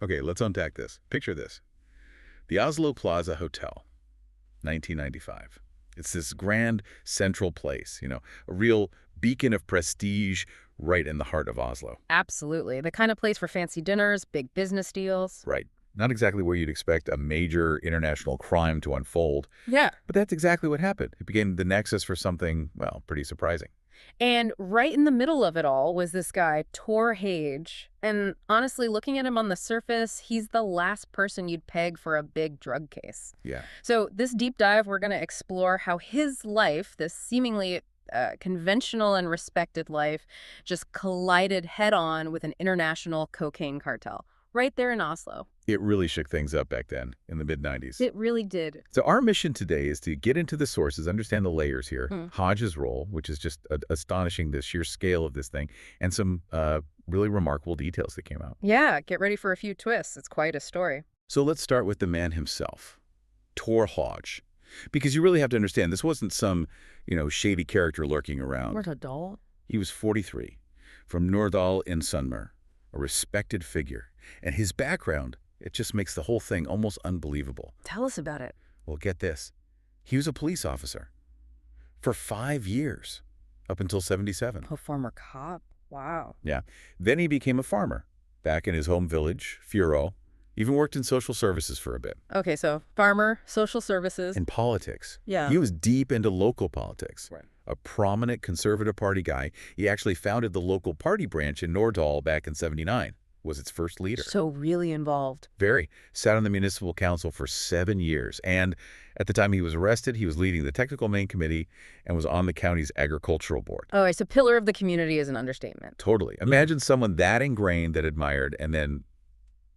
Okay, let's unpack this. Picture this. The Oslo Plaza Hotel, 1995. It's this grand central place, a real beacon of prestige right in the heart of Oslo. Absolutely. The kind of place for fancy dinners, big business deals. Right. Not exactly where you'd expect a major international crime to unfold, Yeah. but that's exactly what happened. It became the nexus for something, well, pretty surprising. And right in the middle of it all was this guy, Tore Hauge. And honestly, looking at him on the surface, he's the last person you'd peg for a big drug case. Yeah. So this deep dive, we're going to explore how his life, this seemingly conventional and respected life, just collided head-on with an international cocaine cartel right there in Oslo. It really shook things up back then in the mid-90s. It really did. So our mission today is to get into the sources, understand the layers here, Hodge's role, which is just astonishing, the sheer scale of this thing, and some really remarkable details that came out. Yeah, get ready for a few twists. It's quite a story. So let's start with the man himself, Tore Hauge. Because you really have to understand, this wasn't some, shady character lurking around. What a doll. He was 43, from Norddal in Sunnmøre, a respected figure. And his background, it just makes the whole thing almost unbelievable. Tell us about it. Well, get this. He was a police officer for 5 years, up until 77. A former cop. Wow. Yeah. Then he became a farmer, back in his home village, Furo. Even worked in social services for a bit. Okay, so farmer, social services. In politics. Yeah. He was deep into local politics. Right. A prominent Conservative Party guy. He actually founded the local party branch in Norddal back in '79. Was its first leader. So really involved. Very. Sat on the municipal council for 7 years. And at the time he was arrested, he was leading the technical main committee and was on the county's agricultural board. Oh, so pillar of the community is an understatement. Totally. Imagine someone that ingrained, that admired, and then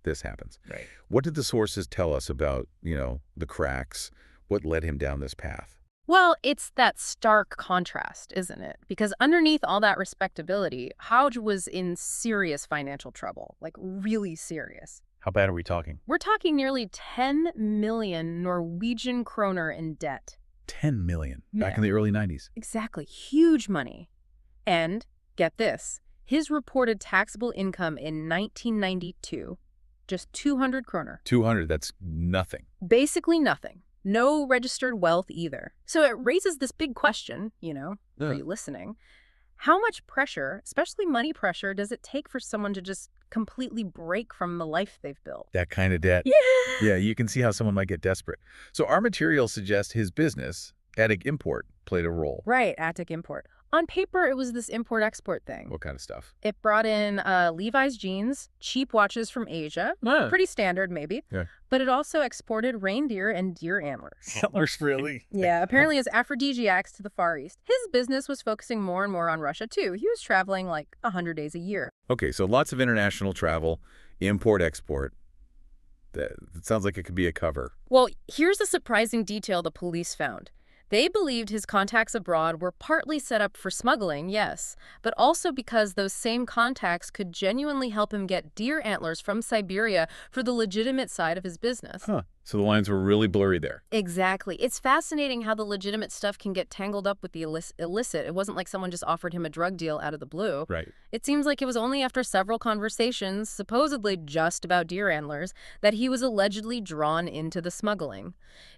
this happens. Right. What did the sources tell us about, the cracks? What led him down this path? Well, it's that stark contrast, isn't it? Because underneath all that respectability, Hauge was in serious financial trouble, like really serious. How bad are we talking? We're talking nearly 10 million Norwegian kroner in debt. 10 million. Back Yeah. in the early 90s. Exactly. Huge money. And, get this, his reported taxable income in 1992, just 200 kroner. 200, that's nothing. Basically nothing. No registered wealth either. So it raises this big question, for you listening. How much pressure, especially money pressure, does it take for someone to just completely break from the life they've built? That kind of debt. Yeah. Yeah, you can see how someone might get desperate. So our materials suggest his business, Attic Import, played a role. Right, Attic Import. On paper, it was this import-export thing. What kind of stuff? It brought in Levi's jeans, cheap watches from Asia, pretty standard maybe, Yeah. but it also exported reindeer and deer antlers. Antlers, really? Yeah, apparently as aphrodisiacs to the Far East. His business was focusing more and more on Russia, too. He was traveling like 100 days a year. Okay, so lots of international travel, import-export. That sounds like it could be a cover. Well, here's a surprising detail the police found. They believed his contacts abroad were partly set up for smuggling, yes, but also because those same contacts could genuinely help him get deer antlers from Siberia for the legitimate side of his business. Huh. So the lines were really blurry there. Exactly. It's fascinating how the legitimate stuff can get tangled up with the illicit. It wasn't like someone just offered him a drug deal out of the blue. Right. It seems like it was only after several conversations, supposedly just about deer antlers, that he was allegedly drawn into the smuggling.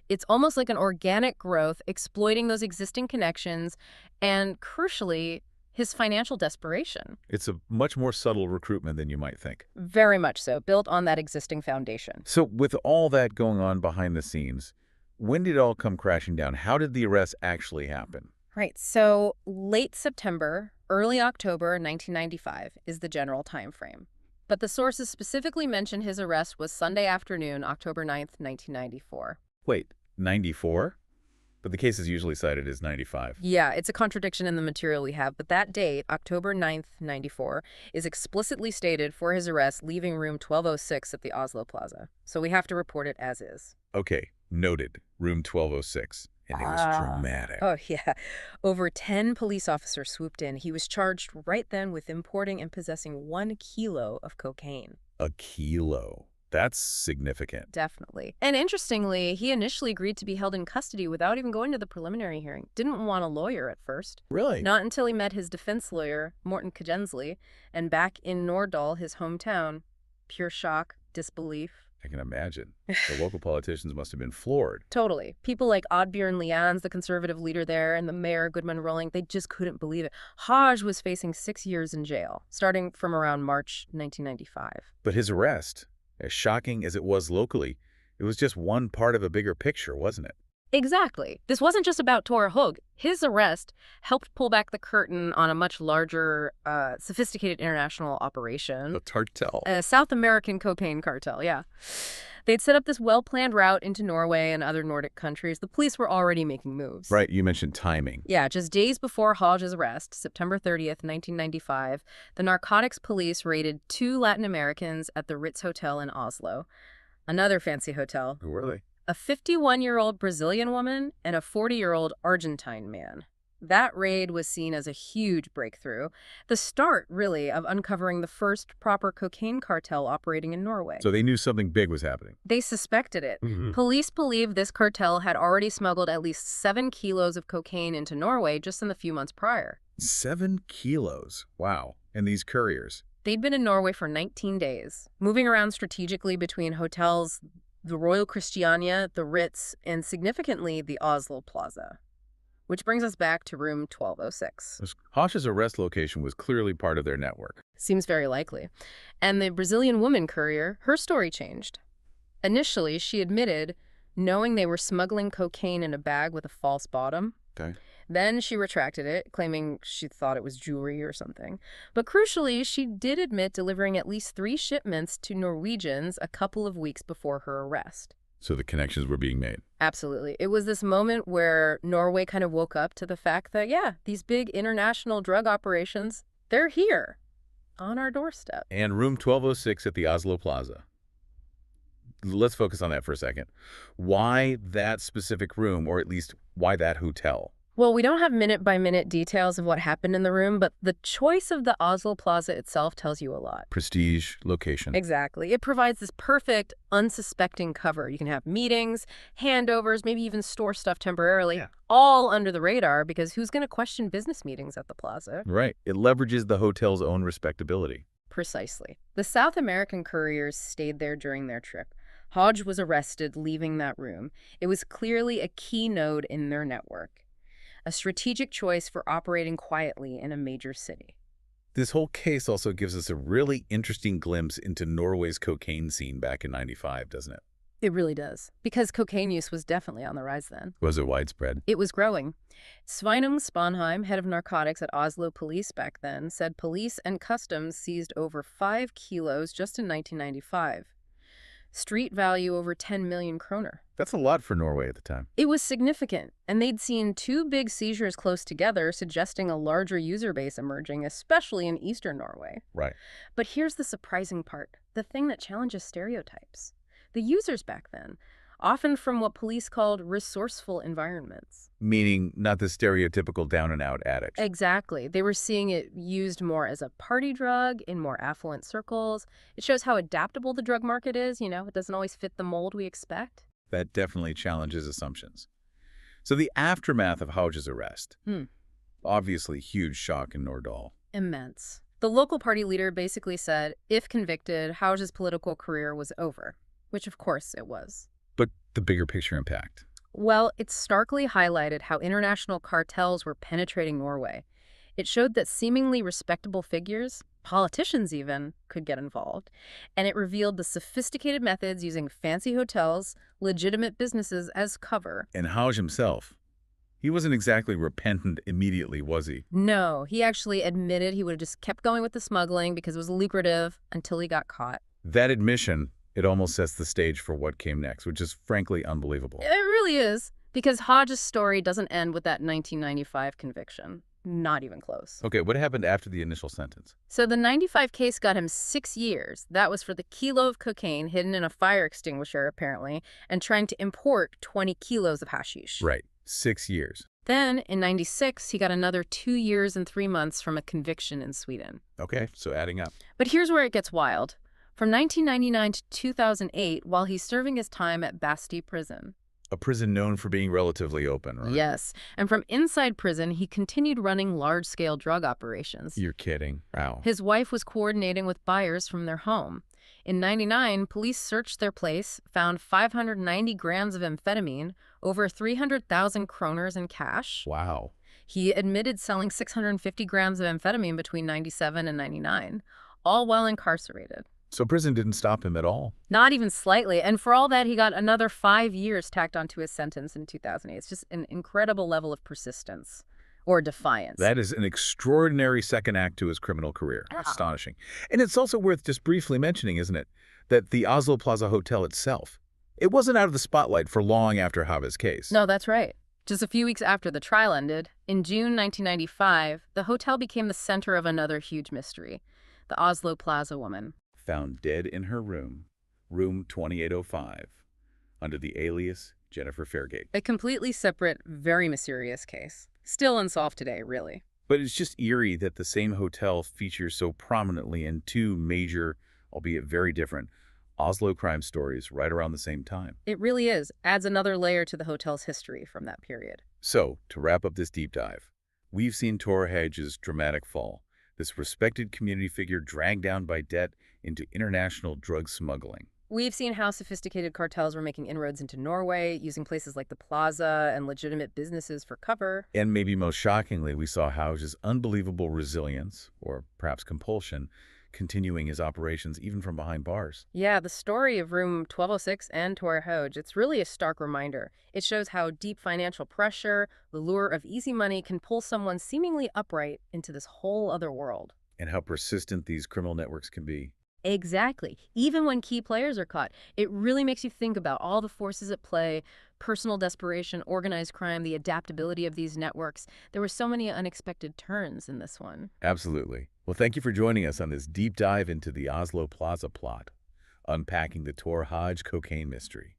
It's almost like an organic growth, exploiting those existing connections, and crucially, his financial desperation. It's a much more subtle recruitment than you might think. Very much so, built on that existing foundation. So with all that going on behind the scenes, when did it all come crashing down? How did the arrest actually happen? Right, so late September, early October 1995 is the general time frame. But the sources specifically mention his arrest was Sunday afternoon, October 9th, 1994. Wait, 94? But the case is usually cited as 95. Yeah, it's a contradiction in the material we have, but that date, October 9th, 94, is explicitly stated for his arrest leaving room 1206 at the Oslo Plaza. So we have to report it as is. Okay, noted. Room 1206. And it was dramatic. Oh, yeah. Over 10 police officers swooped in. He was charged right then with importing and possessing 1 kilo of cocaine. A kilo. That's significant. Definitely. And interestingly, he initially agreed to be held in custody without even going to the preliminary hearing. Didn't want a lawyer at first. Really? Not until he met his defense lawyer, Morten Kjensli, and back in Norddal, his hometown. Pure shock. disbelief. I can imagine. The local politicians must have been floored. Totally. People like Oddbjørn Lians, the conservative leader there, and the mayor, Gudmund Rolling, they just couldn't believe it. Hauge was facing 6 years in jail, starting from around March 1995. But his arrest, as shocking as it was locally, it was just one part of a bigger picture, wasn't it? Exactly. This wasn't just about Tore Hauge. His arrest helped pull back the curtain on a much larger, sophisticated international operation. A cartel. A South American cocaine cartel, yeah. They'd set up this well-planned route into Norway and other Nordic countries. The police were already making moves. Right, you mentioned timing. Yeah, just days before Hauge's arrest, September 30th, 1995, the narcotics police raided 2 Latin Americans at the Ritz Hotel in Oslo. Another fancy hotel. Who were they? A 51-year-old Brazilian woman and a 40-year-old Argentine man. That raid was seen as a huge breakthrough, the start, really, of uncovering the first proper cocaine cartel operating in Norway. So they knew something big was happening. They suspected it. Mm-hmm. Police believe this cartel had already smuggled at least 7 kilos of cocaine into Norway just in the few months prior. 7 kilos. Wow. And these couriers? They'd been in Norway for 19 days, moving around strategically between hotels, the Royal Christiania, the Ritz, and significantly the Oslo Plaza. Which brings us back to room 1206. Hauge's arrest location was clearly part of their network. Seems very likely. And the Brazilian woman courier, her story changed. Initially, she admitted knowing they were smuggling cocaine in a bag with a false bottom. Okay. Then she retracted it, claiming she thought it was jewelry or something. But crucially, she did admit delivering at least 3 shipments to Norwegians a couple of weeks before her arrest. So the connections were being made. Absolutely. It was this moment where Norway kind of woke up to the fact that, yeah, these big international drug operations, they're here on our doorstep. And room 1206 at the Oslo Plaza. Let's focus on that for a second. Why that specific room, or at least why that hotel? Well, we don't have minute-by-minute details of what happened in the room, but the choice of the Oslo Plaza itself tells you a lot. Prestige, location. Exactly. It provides this perfect, unsuspecting cover. You can have meetings, handovers, maybe even store stuff temporarily, all under the radar, because who's going to question business meetings at the plaza? Right. It leverages the hotel's own respectability. Precisely. The South American couriers stayed there during their trip. Hauge was arrested leaving that room. It was clearly a key node in their network. A strategic choice for operating quietly in a major city. This whole case also gives us a really interesting glimpse into Norway's cocaine scene back in '95, doesn't it? It really does, because cocaine use was definitely on the rise then. Was it widespread? It was growing. Sveinung Sponheim, head of narcotics at Oslo Police back then, said police and customs seized over 5 kilos just in 1995. Street value over 10 million kroner. That's a lot for Norway at the time. It was significant, and they'd seen 2 big seizures close together, suggesting a larger user base emerging, especially in eastern Norway. Right. But here's the surprising part, the thing that challenges stereotypes. The users back then, often from what police called resourceful environments. Meaning not the stereotypical down-and-out addict. Exactly. They were seeing it used more as a party drug in more affluent circles. It shows how adaptable the drug market is, it doesn't always fit the mold we expect. That definitely challenges assumptions. So the aftermath of Hauge's arrest. Obviously huge shock in Nordahl. Immense. The local party leader basically said, if convicted, Hauge's political career was over, which of course it was. But the bigger picture impact? Well, it starkly highlighted how international cartels were penetrating Norway. It showed that seemingly respectable figures, politicians even, could get involved. And it revealed the sophisticated methods using fancy hotels, legitimate businesses as cover. And Hauge himself, he wasn't exactly repentant immediately, was he? No, he actually admitted he would have just kept going with the smuggling because it was lucrative until he got caught. That admission, it almost sets the stage for what came next, which is frankly unbelievable. It really is, because Hauge's story doesn't end with that 1995 conviction. Not even close. Okay, what happened after the initial sentence? So the 95 case got him 6 years. That was for the kilo of cocaine hidden in a fire extinguisher, apparently, and trying to import 20 kilos of hashish. Right, 6 years. Then, in 96, he got another 2 years and 3 months from a conviction in Sweden. Okay, so adding up. But here's where it gets wild. From 1999 to 2008, while he's serving his time at Basti prison. A prison known for being relatively open, right? Yes. And from inside prison, he continued running large-scale drug operations. You're kidding. Wow. His wife was coordinating with buyers from their home. In '99, police searched their place, found 590 grams of amphetamine, over 300,000 kroners in cash. Wow. He admitted selling 650 grams of amphetamine between '97 and '99, all while incarcerated. So prison didn't stop him at all. Not even slightly. And for all that, he got another 5 years tacked onto his sentence in 2008. It's just an incredible level of persistence or defiance. That is an extraordinary second act to his criminal career. Astonishing. And it's also worth just briefly mentioning, isn't it, that the Oslo Plaza Hotel itself, it wasn't out of the spotlight for long after Hauge's case. No, that's right. Just a few weeks after the trial ended, in June 1995, the hotel became the center of another huge mystery, the Oslo Plaza woman. Found dead in her room, room 2805, under the alias Jennifer Fairgate. A completely separate, very mysterious case. Still unsolved today, really. But it's just eerie that the same hotel features so prominently in two major, albeit very different, Oslo crime stories right around the same time. It really is. Adds another layer to the hotel's history from that period. So, to wrap up this deep dive, we've seen Tore Hauge's dramatic fall, this respected community figure dragged down by debt into international drug smuggling. We've seen how sophisticated cartels were making inroads into Norway, using places like the plaza and legitimate businesses for cover. And maybe most shockingly, we saw Hauge's unbelievable resilience, or perhaps compulsion, continuing his operations even from behind bars. Yeah, the story of room 1206 and Tore Hauge, it's really a stark reminder. It shows how deep financial pressure, the lure of easy money, can pull someone seemingly upright into this whole other world. And how persistent these criminal networks can be. Exactly. Even when key players are caught, it really makes you think about all the forces at play, personal desperation, organized crime, the adaptability of these networks. There were so many unexpected turns in this one. Absolutely. Well, thank you for joining us on this deep dive into the Oslo Plaza plot, unpacking the Tore Hauge cocaine mystery.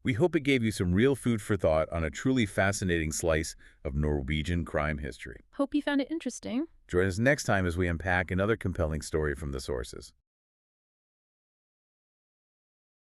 We hope it gave you some real food for thought on a truly fascinating slice of Norwegian crime history. Hope you found it interesting. Join us next time as we unpack another compelling story from the sources.